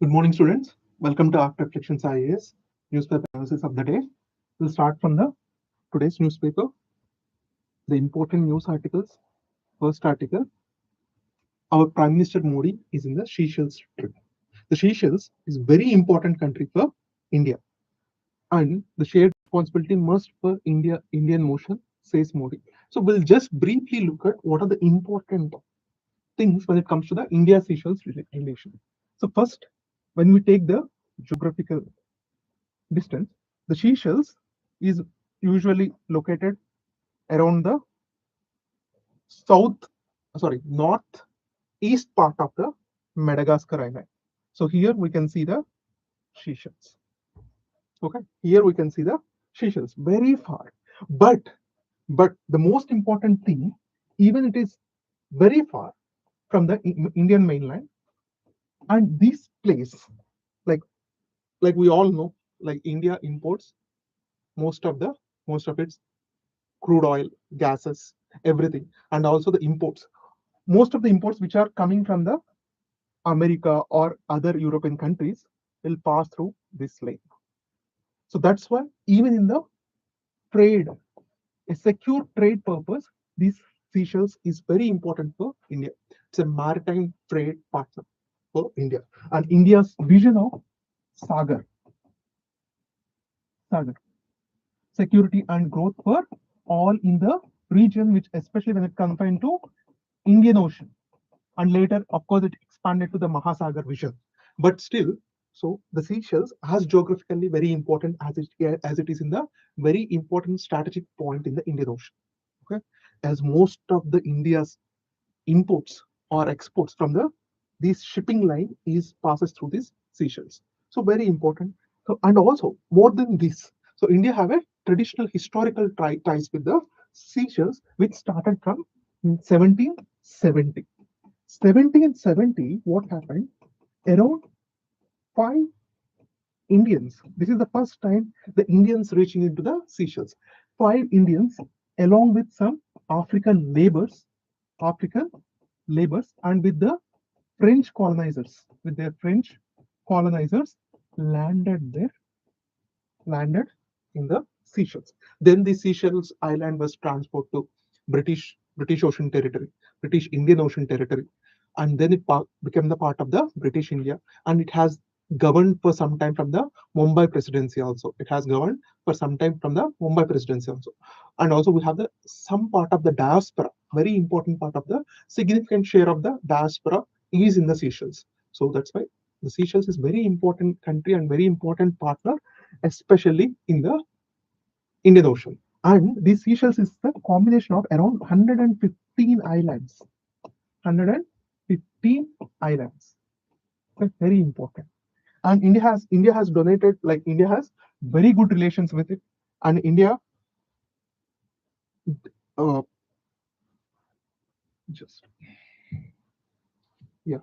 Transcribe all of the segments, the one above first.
Good morning, students. Welcome to ARK Reflections IAS newspaper analysis of the day. We'll start from the today's newspaper, the important news articles. First article: Our Prime Minister Modi is in the Seychelles trip. The Seychelles is very important country for India, and the shared responsibility must for Indian motion, says Modi. So we'll just briefly look at what are the important things when it comes to the India-Seychelles relation. So first, when we take the geographical distance, the Seychelles is usually located around the south, north east part of the Madagascar island. So here we can see the Seychelles. Okay, here we can see the Seychelles very far, but the most important thing, even it is very far from the Indian mainland, and this place, like we all know, like India imports most of its crude oil, gases, everything, and also the imports. Most of the imports which are coming from the America or other European countries will pass through this lane. So that's why even in the trade, a secure trade purpose, these Seychelles is very important for India. It's a maritime trade partner for India. And India's vision of Sagar, Sagar, security and growth for all in the region, which especially when it comes into Indian Ocean. And later, of course, it expanded to the Mahasagar vision. But still, so the Seychelles has geographically very important as it is in the very important strategic point in the Indian Ocean. Okay, as most of the India's imports or exports from the this shipping line is passes through these Seychelles. So very important. So and also more than this, so India have a traditional historical ties with the Seychelles, which started from 1770. 1770, what happened? Around 5 Indians. This is the first time the Indians reaching into the Seychelles. 5 Indians, along with some African laborers, African laborers, and with the French colonizers, with their French colonizers, landed there, landed in the Seychelles. Then the Seychelles island was transferred to British Ocean Territory, British Indian Ocean Territory, and then it became the part of the British India, and it has governed for some time from the Mumbai presidency also. It has governed for some time from the Mumbai presidency also. And also we have the some part of the diaspora, very important part of the significant share of the diaspora is in the Seychelles. So that's why the Seychelles is very important country and very important partner, especially in the Indian Ocean. And these Seychelles is the combination of around 115 islands. 115 islands. That's very important. And India has donated, like India has very good relations with it. And India uh, just yeah.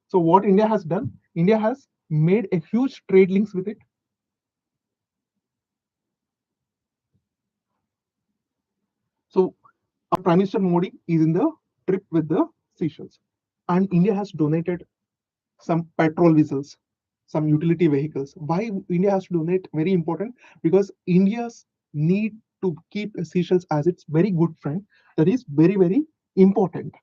So what India has done, India has made a huge trade links with it. So our Prime Minister Modi is in the trip with the Seychelles, and India has donated some petrol vessels, some utility vehicles. Why India has to donate? Very important, because India's need to keep Seychelles as its very good friend. That is very important.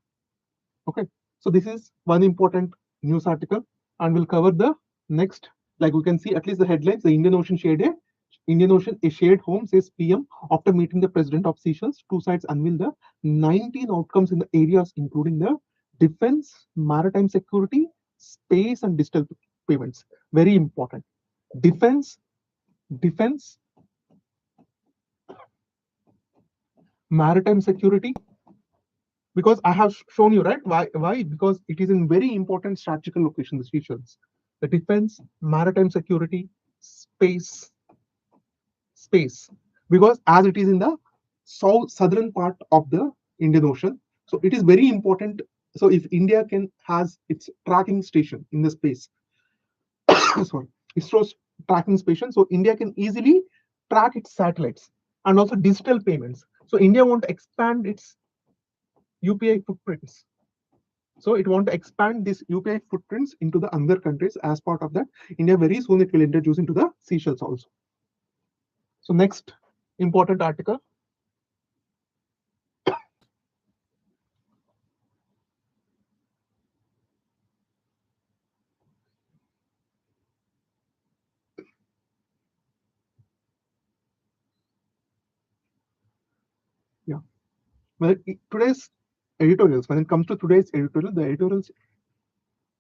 Okay, so this is one important news article, and we'll cover the next. Like we can see, at least the headlines: the Indian Ocean a shared home, says PM after meeting the president of Seychelles. Two sides unveil the 19 outcomes in the areas including the defense, maritime security, space, and digital payments. Very important. Defense, defense, maritime security. Because I have shown you, right? Why? Because it is in very important strategical location, the Seychelles. The defense, maritime security, space, because as it is in the southern part of the Indian Ocean, so it is very important. So if India has its tracking station in the space, sorry, ISRO's tracking station, so India can easily track its satellites and also digital payments. So India want to expand its UPI footprints. So it want to expand these UPI footprints into the other countries. As part of that, India very soon it will introduce into the Seychelles also. So next important article. Yeah. Well, today's editorials, when it comes to today's editorial, the editorials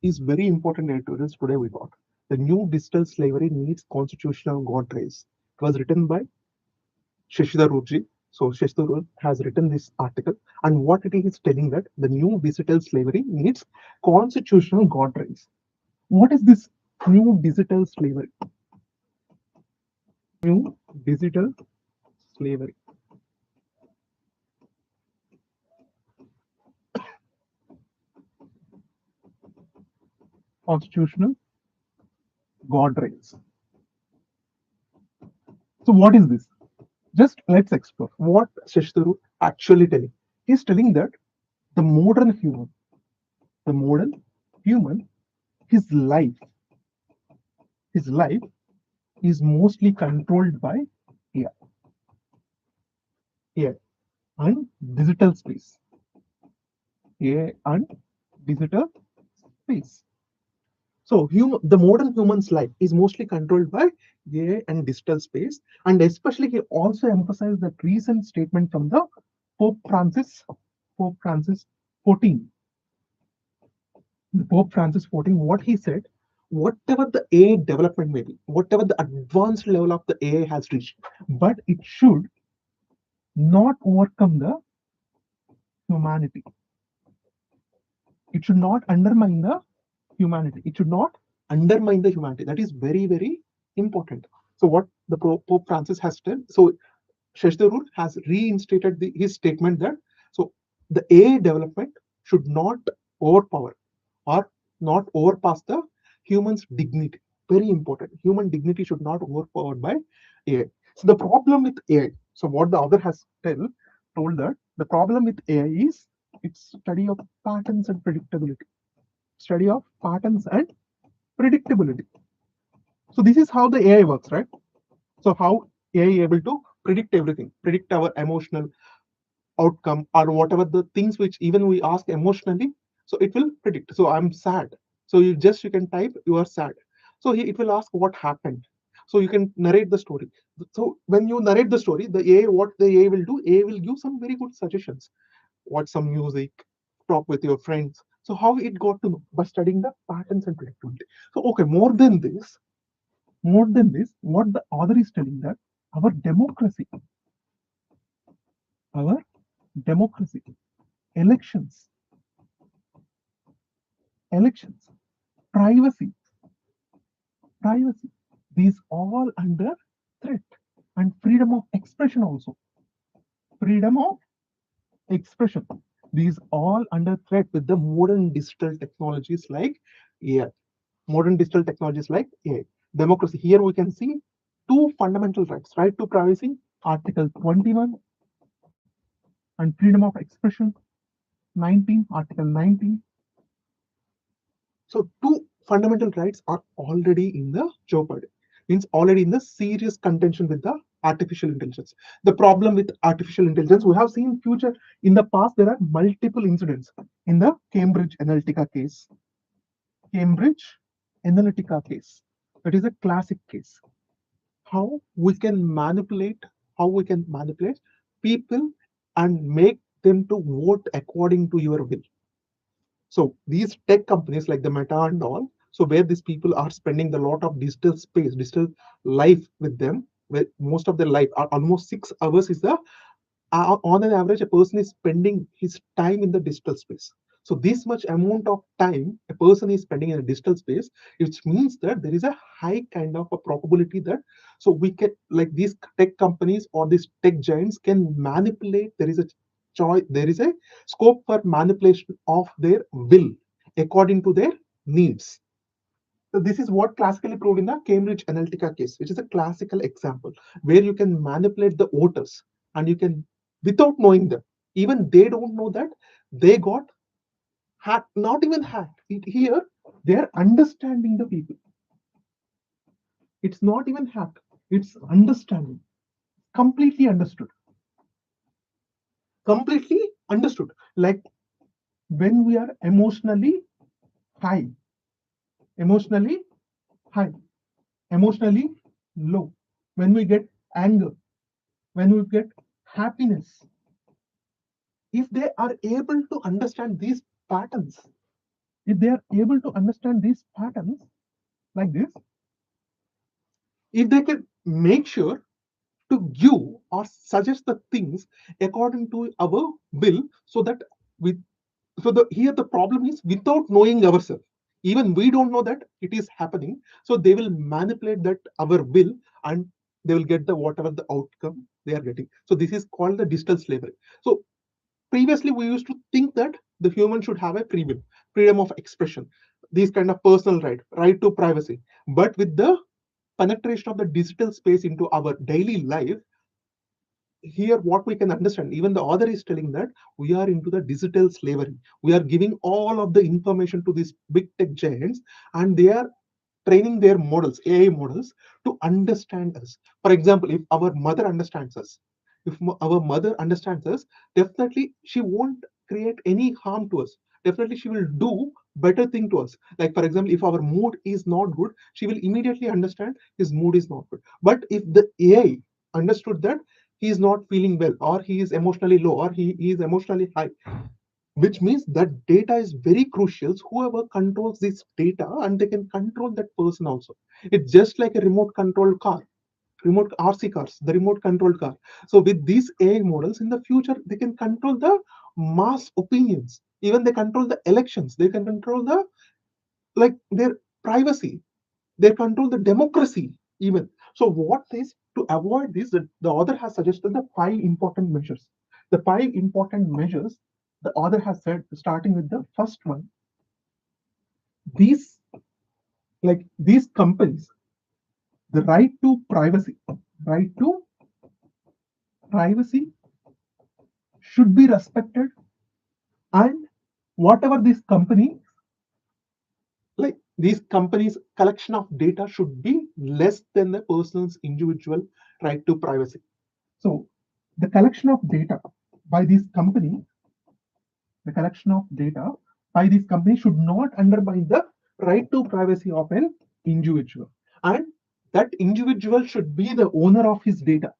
is very important editorials today we got. The new digital slavery needs constitutional guardrails. It was written by Shashidhar Ruji. So Shashidhar has written this article, and what it is telling that the new digital slavery needs constitutional guardrails. What is this new digital slavery? New digital slavery. Constitutional guardrails. So what is this? Just let's explore what Shashidhar actually telling. He's telling that the modern human, his life is mostly controlled by AI, AI and digital space. AI and digital space. So the modern human's life is mostly controlled by AI and digital space. And especially he also emphasized that recent statement from the Pope Francis 14. Pope Francis 14, what he said, whatever the AI development may be, whatever the advanced level of the AI has reached, but it should not overcome the humanity. It should not undermine the humanity. It should not undermine the humanity. That is very, very important. So what the Pope Francis has said, so Shashidhar has reinstated his statement that so the AI development should not overpower or not overpass the human's dignity. Very important. Human dignity should not overpowered by AI. So the problem with AI. So what the author has told that the problem with AI is its study of patterns and predictability. Study of patterns and predictability. So this is how the AI works, right? So how AI is able to predict everything, predict our emotional outcome or whatever the things which even we ask emotionally, so it will predict. So I'm sad, so you can type you are sad, so it will ask what happened, so you can narrate the story. So when you narrate the story, the AI, what the AI will do, AI will give some very good suggestions. Watch some music, talk with your friends. So how it got to know? By studying the patterns and predictability. So okay, more than this, what the author is telling that our democracy, our democracy, elections, privacy, these all under threat, and freedom of expression also. Freedom of expression. These all under threat with the modern digital technologies like AI. Modern digital technologies like AI. Democracy. Here we can see two fundamental rights: right to privacy, Article 21, and freedom of expression, 19, Article 19. So two fundamental rights are already in the jeopardy. Means already in the serious contention with the artificial intelligence. The problem with artificial intelligence, we have seen future in the past, there are multiple incidents in the Cambridge Analytica case. Cambridge Analytica case. That is a classic case. How we can manipulate people and make them to vote according to your will. So these tech companies like the Meta and all, so where these people are spending a lot of digital space, digital life with them, where most of their life are almost 6 hours is the on an average a person is spending his time in the digital space. So this much amount of time a person is spending in a digital space, which means that there is a high kind of a probability that so we can, like these tech companies or these tech giants can manipulate. There is a choice, there is a scope for manipulation of their will according to their needs. So this is what classically proved in the Cambridge Analytica case, which is a classical example where you can manipulate the voters and you can, without knowing them, even they don't know that they got hack, not even hack. Here they are understanding the people. It's not even hack. It's understanding. Completely understood. Completely understood. Like when we are high, emotionally high, emotionally low, when we get anger, when we get happiness, if they are able to understand these patterns, if they are able to understand these patterns like this, if they can make sure to give or suggest the things according to our will, so that with so the here the problem is without knowing ourselves, even we don't know that it is happening, so they will manipulate that our will, and they will get the whatever the outcome they are getting. So this is called the digital slavery. So previously we used to think that the human should have a free will, freedom of expression, these kind of personal right to privacy. But with the penetration of the digital space into our daily life, here what we can understand, even the author is telling that we are into the digital slavery. We are giving all of the information to these big tech giants, and they are training their models, AI models, to understand us. For example, if our mother understands us, if our mother understands us, definitely she won't create any harm to us. Definitely she will do better thing to us. Like for example, if our mood is not good, she will immediately understand his mood is not good. But if the AI understood that he is not feeling well, or he is emotionally low, or he is emotionally high, which means that data is very crucial. Whoever controls this data, and they can control that person also. It's just like a remote controlled car, remote RC cars, the remote controlled car. So with these AI models in the future, they can control the mass opinions. Even they control the elections. They can control the like their privacy. They control the democracy even. So what is to avoid this? The author has suggested the 5 important measures. The 5 important measures the author has said, starting with the first one. These these companies, the right to privacy should be respected, and whatever this company, like these companies collection of data should be less than the person's individual right to privacy. So the collection of data by these companies, the collection of data by these companies should not undermine the right to privacy of an individual. And that individual should be the owner of his data.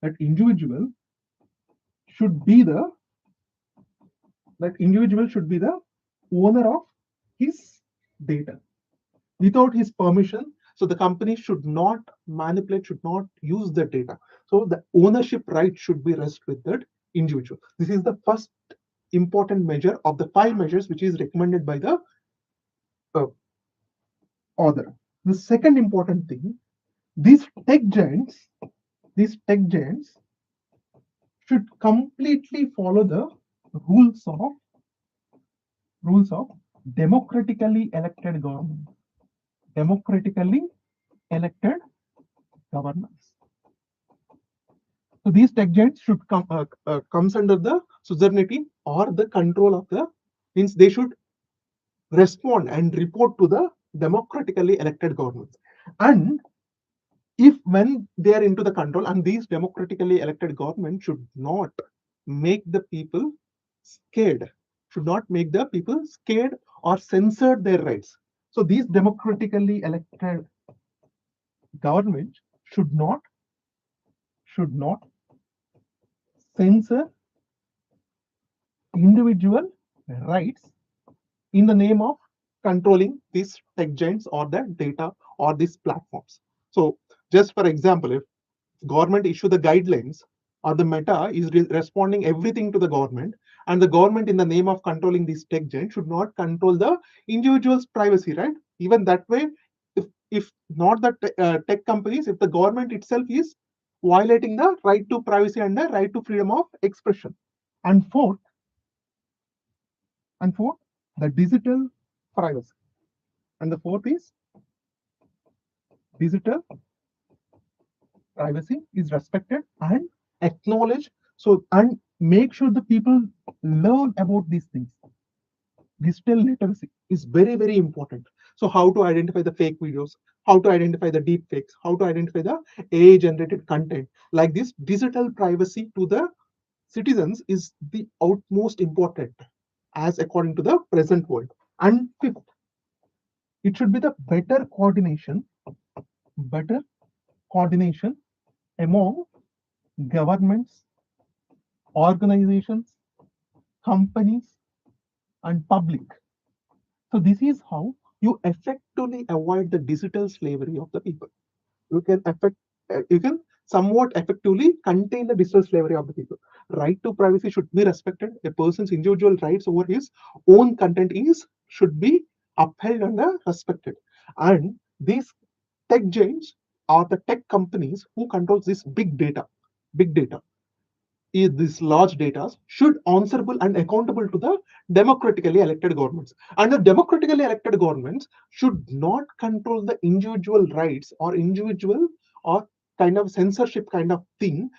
That individual should be the owner of his data without his permission. So the company should not manipulate, should not use the data. So the ownership right should be rest with that individual. This is the first important measure of the 5 measures which is recommended by the uh, author. The second important thing, these tech giants, these tech giants should completely follow the rules of democratically elected government. Democratically elected governments. So these tech giants should comes under the suzerainty or the control of the, means they should respond and report to the democratically elected governments. And if when they are into the control, and these democratically elected government should not make the people scared, should not make the people scared or censor their rights. So these democratically elected government should not censor individual rights in the name of controlling these tech giants or the data or these platforms. So just for example, if government issue the guidelines, or the Meta is responding everything to the government, and the government in the name of controlling these tech giants should not control the individual's privacy, right? Even that way, if not the tech companies, if the government itself is violating the right to privacy and the right to freedom of expression. And fourth, the digital privacy. And the fourth is digital privacy is respected and acknowledged. So, and make sure the people learn about these things. digital literacy is very, very important. So how to identify the fake videos, how to identify the deep fakes, how to identify the AI generated content. Like this, digital privacy to the citizens is the utmost important as according to the present world. And fifth, it should be the better coordination among governments, organizations, companies, and public. So this is how you effectively avoid the digital slavery of the people. You can you can somewhat effectively contain the digital slavery of the people. Right to privacy should be respected. A person's individual rights over his own content is should be upheld and respected. And these tech giants are the tech companies who controls this big data is this large data should answerable and accountable to the democratically elected governments. And the democratically elected governments should not control the individual rights or individual or kind of censorship kind of thing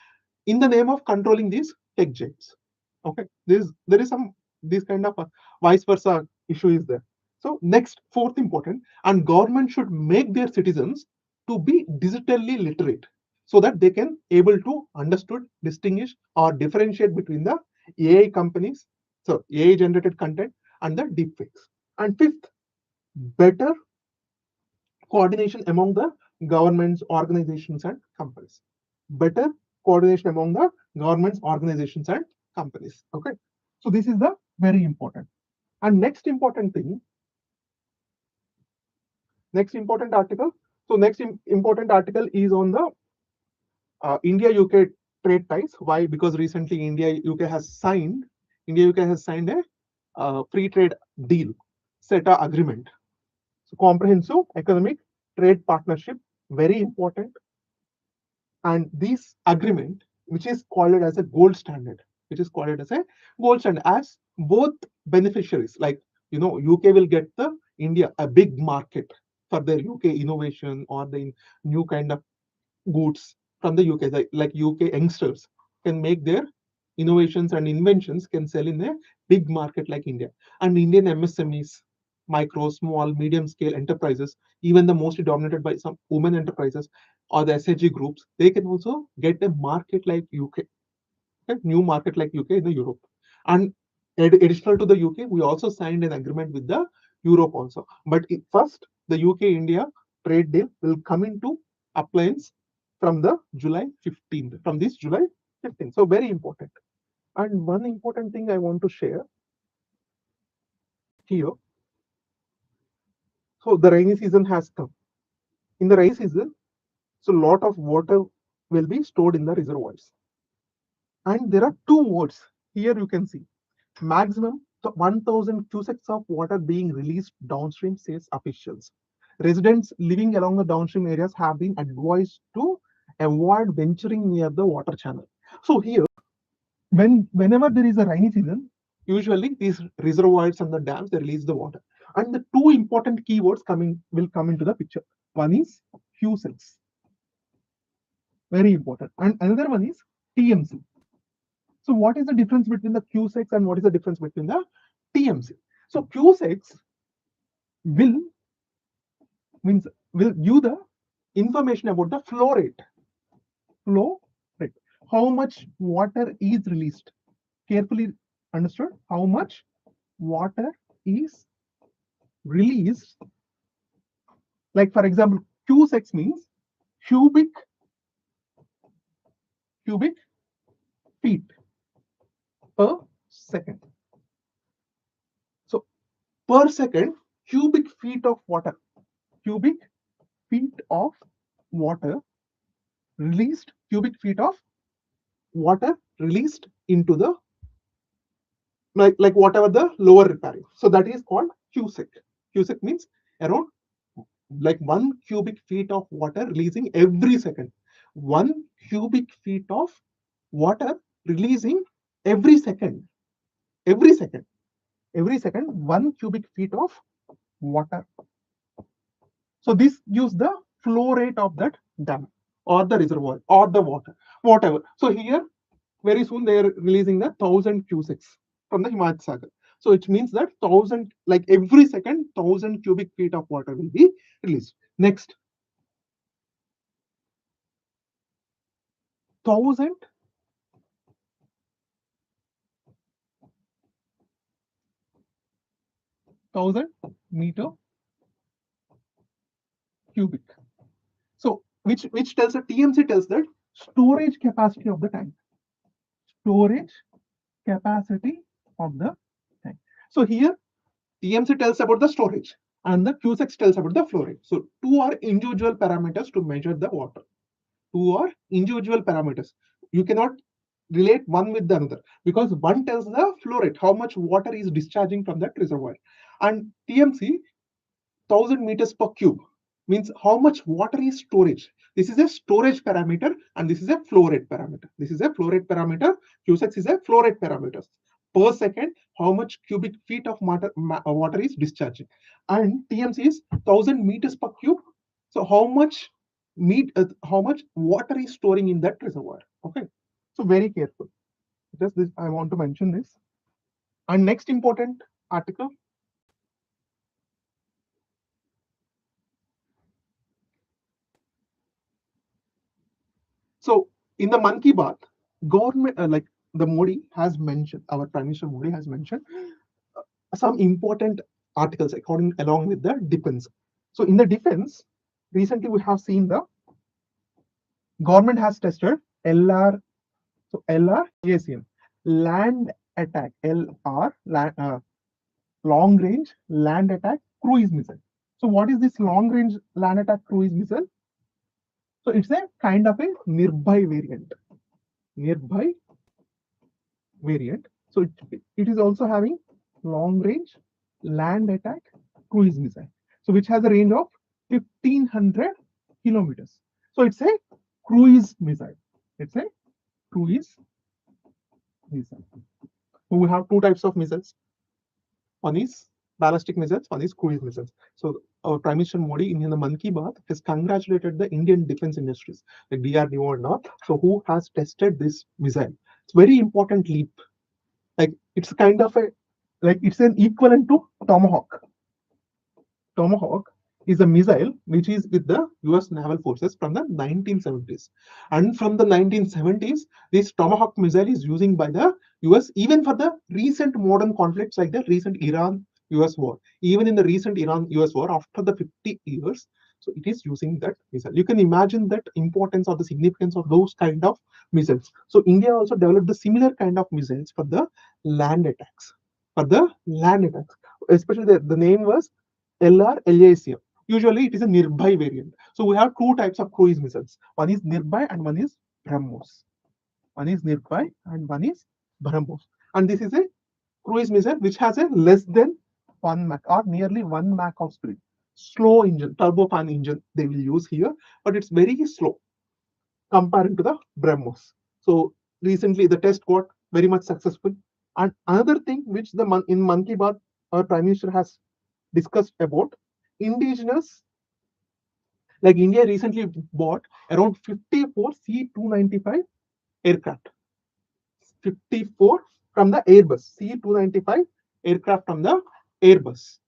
in the name of controlling these tech giants. Okay, there is some this kind of a vice versa issue is there. So next, fourth important, and government should make their citizens to be digitally literate so that they can able to understood, distinguish or differentiate between the AI companies, so AI generated content and the deepfakes. And fifth, better coordination among the governments, organizations, and companies. Better coordination among the governments, organizations, and companies. Okay. So this is the very important. And next important thing, next important article. So next important article is on the India-UK trade ties. Why? Because recently India-UK has signed a free trade deal, CETA agreement. So comprehensive economic trade partnership, very important. And this agreement, which is called as a gold standard, as both beneficiaries, like UK will get the India a big market for their UK innovation or the new kind of goods from the UK, like UK youngsters can make their innovations and inventions can sell in a big market like India. And Indian MSMEs, micro, small, medium scale enterprises, even the mostly dominated by some women enterprises or the SHG groups, they can also get a market like UK, a new market like UK in the Europe. And additional to the UK, we also signed an agreement with the Europe also. But first, the UK-India trade deal will come into appliance from the July 15th, from this July 15th. So very important. And one important thing I want to share here. So the rainy season has come. In the rainy season, so a lot of water will be stored in the reservoirs. And there are two words here you can see. Maximum 1,000 cusecs of water being released downstream, says officials. Residents living along the downstream areas have been advised to avoid venturing near the water channel. So here, whenever there is a rainy season, usually these reservoirs and the dams, they release the water. And the two important keywords will come into the picture. One is cusecs, very important, and another one is TMC. So what is the difference between the cusecs and what is the difference between the TMC? So cusecs will give the information about the flow rate. How much water is released. Carefully understood. How much water is released. Like for example, cusecs means cubic feet per second. So per second, cubic feet of water released, cubic feet of water released into the like whatever the lower riparian. So that is called cusec. Cusec means around like 1 cubic feet of water releasing every second. 1 cubic feet of water releasing every second. Every second, 1 cubic feet of water. So this gives the flow rate of that dam or the reservoir or the water, whatever. So here, very soon they are releasing the 1,000 cusecs from the Himalaya Sagar. So it means that 1,000, like every second, 1,000 cubic feet of water will be released. Next, 1,000 meter cubic. So which tells the TMC tells that storage capacity of the tank. Storage capacity of the tank. So here TMC tells about the storage and the Q6 tells about the flow rate. So two are individual parameters to measure the water. Two are individual parameters. You cannot relate one with the another because one tells the flow rate, how much water is discharging from that reservoir, and TMC 1,000 meters per cube means how much water is storage. This is a storage parameter and this is a flow rate parameter. This is a flow rate parameter. Q6 is a flow rate parameter. Per second, how much cubic feet of water is discharging. And TMC is 1,000 meters per cube. So how much water is storing in that reservoir. Okay. So very careful. Just this, I want to mention this. And next important article. So in the Mann Ki Baat, government, like the Modi has mentioned, our Prime Minister Modi has mentioned some important articles along with the defense. So in the defense, recently we have seen the government has tested LR, so LR ASM, land attack, LR, long range land attack cruise missile. So what is this long range land attack cruise missile? So it's a kind of a Nirbhay variant. Nirbhay variant. So it is also having long range land attack cruise missile. So which has a range of 1,500 kilometers. So it's a cruise missile. It's a cruise missile. So we have two types of missiles. One is ballistic missiles, one is cruise missiles. So our Prime Minister Modi in the Mann Ki Baat has congratulated the Indian defense industries like DRDO and all. So who has tested this missile? It's very important leap. Like it's kind of a it's an equivalent to Tomahawk. Tomahawk is a missile which is with the US naval forces from the 1970s. And from the 1970s, this Tomahawk missile is using by the US even for the recent modern conflicts like the recent Iran-US war. Even in the recent Iran-US war, after the 50 years, so it is using that missile. You can imagine that importance or the significance of those kind of missiles. So India also developed the similar kind of missiles for the land attacks. Especially the name was LR LACM. Usually it is a Nirbhay variant. So we have two types of cruise missiles. One is Nirbhay and one is BrahMos. One is Nirbhay and one is BrahMos. And this is a cruise missile which has a less than 1 Mach or nearly 1 Mach of speed. Slow engine, turbofan engine they will use here, but it's very slow compared to the BrahMos. So recently the test got very much successful. And another thing which in Mann Ki Baat our Prime Minister has discussed about indigenous, like India recently bought around 54 C-295 aircraft. 54 from the Airbus, C-295 aircraft from the Airbus.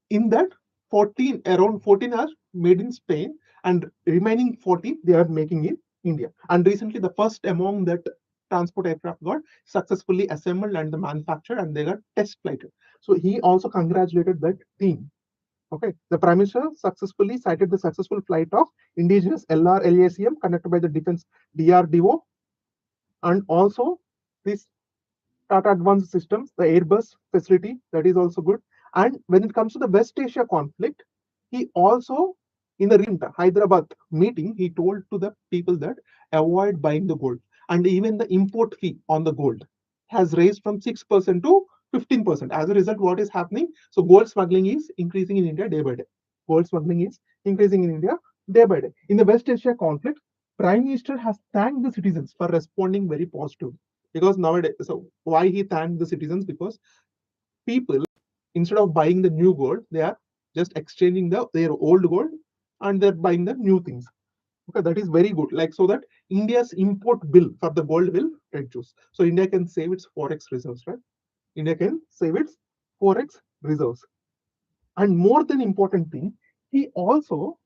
In that, around 14 are made in Spain and remaining 40 they are making in India. And recently the first among that transport aircraft got successfully assembled and the manufactured and they got test flighted. So he also congratulated that team. Okay, the Prime Minister successfully cited the successful flight of indigenous LR LACM conducted by the Defense DRDO and also this Tata Advanced Systems, the Airbus facility, that is also good. And when it comes to the West Asia conflict, he also, in the recent Hyderabad meeting, he told to the people that avoid buying the gold. And even the import fee on the gold has raised from 6% to 15%. As a result, what is happening? So gold smuggling is increasing in India day by day. Gold smuggling is increasing in India day by day. In the West Asia conflict, Prime Minister has thanked the citizens for responding very positively. Because nowadays, so why he thanked the citizens? Because people, instead of buying the new gold, they are just exchanging their old gold and they're buying the new things. Okay, that is very good. Like so that India's import bill for the gold will reduce. So India can save its forex reserves, right? India can save its forex reserves. And more than important thing, he also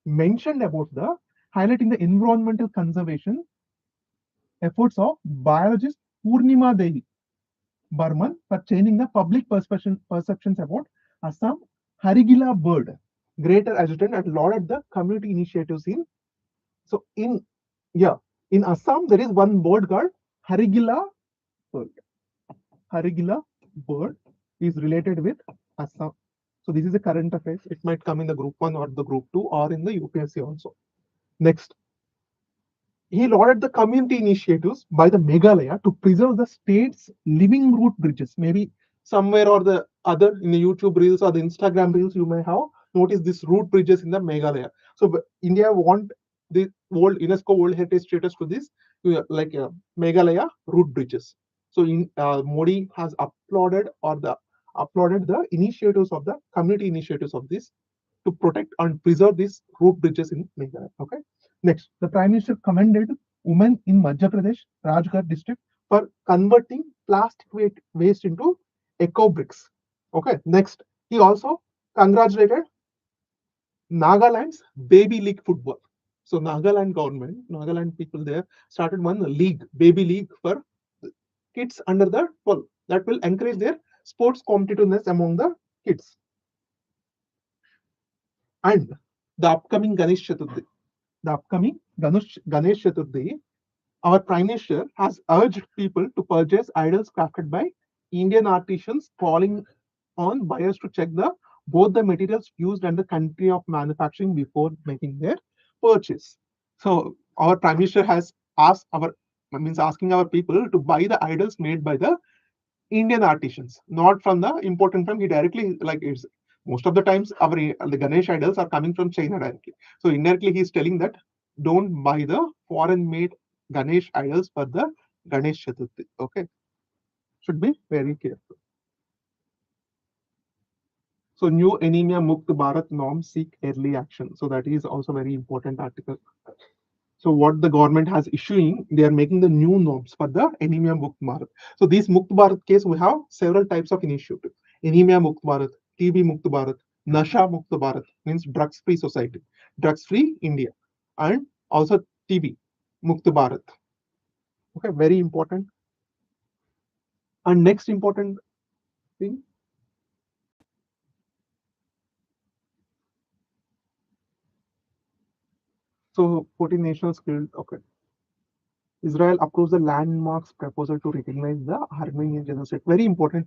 mentioned about the highlighting the environmental conservation efforts of biologist Purnima Devi Burman for changing the public perceptions about Assam Harigila bird, greater adjutant, and lauded the community initiatives in. So in Assam there is one bird called Harigila bird. Harigila bird is related with Assam. So this is a current affairs. It might come in the group 1 or the group 2 or in the UPSC also. Next, he lauded the community initiatives by the Meghalaya to preserve the state's living root bridges. Maybe somewhere or the other in the YouTube reels or the Instagram reels, you may have noticed these root bridges in the Meghalaya. So India want the World UNESCO World Heritage status to this, like Meghalaya root bridges. So Modi has uploaded the initiatives of the community initiatives of this to protect and preserve these root bridges in Meghalaya. Okay. Next, the Prime Minister commended women in Madhya Pradesh, Rajgarh district for converting plastic waste into eco bricks. Okay. Next, he also congratulated Nagaland's baby league football. So Nagaland government, Nagaland people there started one league, baby league for kids under the 12 that will encourage their sports competitiveness among the kids. And the upcoming Ganesh Chaturthi, our Prime Minister has urged people to purchase idols crafted by Indian artisans, calling on buyers to check both the materials used and the country of manufacturing before making their purchase. So our Prime Minister has asking our people to buy the idols made by the Indian artisans, not from the imported from. He directly, like, it's most of the times the Ganesh idols are coming from China directly. So indirectly he's telling that don't buy the foreign made Ganesh idols for the Ganesh Chaturthi. Okay, should be very careful. So new anemia Mukt Bharat norms seek early action. So that is also very important article. So what the government has issuing, they are making the new norms for the anemia Mukt Bharat. So this Mukt Bharat case, we have several types of initiatives. Anemia Mukt Bharat, TB Mukt Bharat, Nasha Mukt Bharat means drugs free society, drugs free India, and also TB Mukt Bharat. Okay, very important. And next important thing. So 14 national skilled. Okay. Israel approves the landmarks proposal to recognize the Armenian genocide. Very important.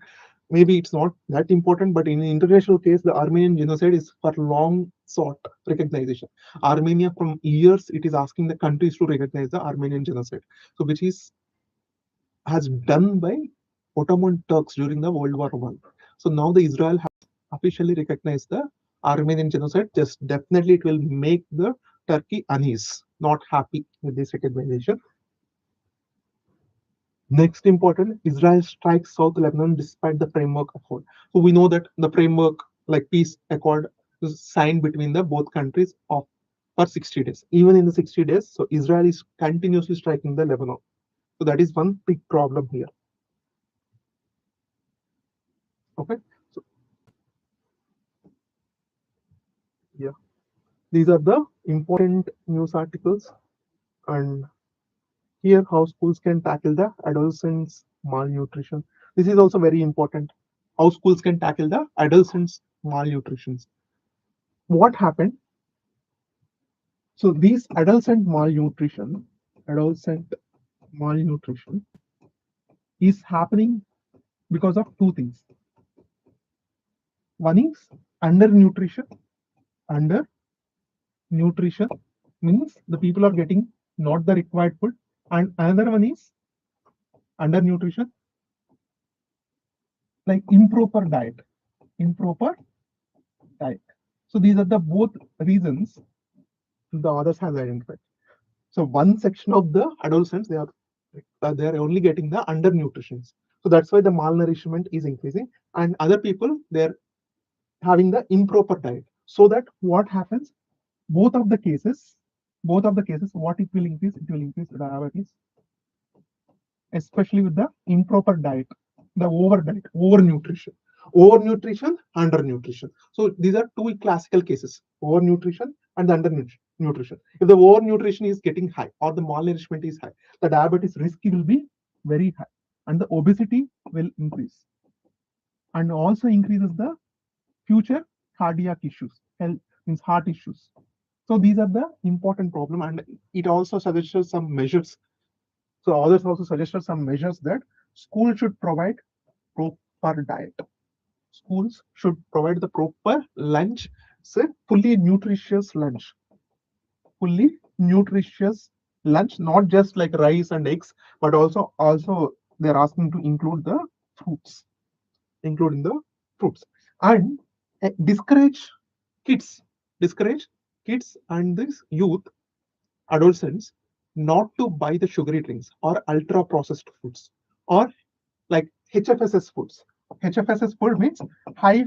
Maybe it's not that important, but in an international case, the Armenian genocide is for long sought recognition. Armenia, from years, it is asking the countries to recognize the Armenian genocide. So, which has done by Ottoman Turks during the World War I. So now the Israel has officially recognized the Armenian genocide. Just definitely, it will make the Turkey unease, not happy with this recognition. Next important, Israel strikes South Lebanon despite the framework accord. So we know that the framework, like peace accord, is signed between the both countries for 60 days. Even in the 60 days, so Israel is continuously striking the Lebanon. So that is one big problem here. Okay. So yeah, these are the important news articles. And here, how schools can tackle the adolescents malnutrition. This is also very important. How schools can tackle the adolescents malnutrition. What happened? So these adolescent malnutrition is happening because of two things. One is undernutrition. Undernutrition means the people are getting not the required food, and another one is undernutrition, like improper diet. So these are the both reasons the authors has identified. So one section of the adolescents, they are only getting the undernutrition. So that's why the malnourishment is increasing, and other people, they're having the improper diet. So that what happens, both of the cases, what it will increase? It will increase diabetes, especially with the improper diet. the overdiet, overnutrition, overnutrition, undernutrition. So these are two classical cases: overnutrition and undernutrition. If the overnutrition is getting high or the malnourishment is high, the diabetes risk will be very high, and the obesity will increase, and also increases the future cardiac issues, health means heart issues. So these are the important problem, and it also suggested some measures. So others also suggested some measures that school should provide proper diet. Schools should provide the proper lunch, say fully nutritious lunch, fully nutritious lunch, not just like rice and eggs, but also they're asking to include the fruits, including the fruits, and discourage kids, discourage kids and this youth, adolescents, not to buy the sugary drinks or ultra processed foods or like HFSS foods. HFSS food means high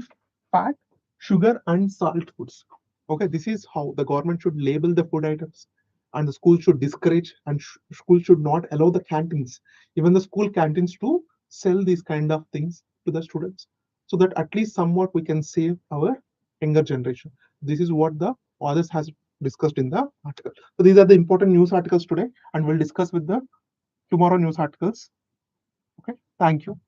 fat, sugar, and salt foods. Okay, this is how the government should label the food items, and the school should discourage, and school should not allow the canteens, even the school canteens, to sell these kind of things to the students, so that at least somewhat we can save our younger generation. This is what the authors has discussed in the article. So these are the important news articles today, and we'll discuss with the tomorrow news articles. Okay, thank you.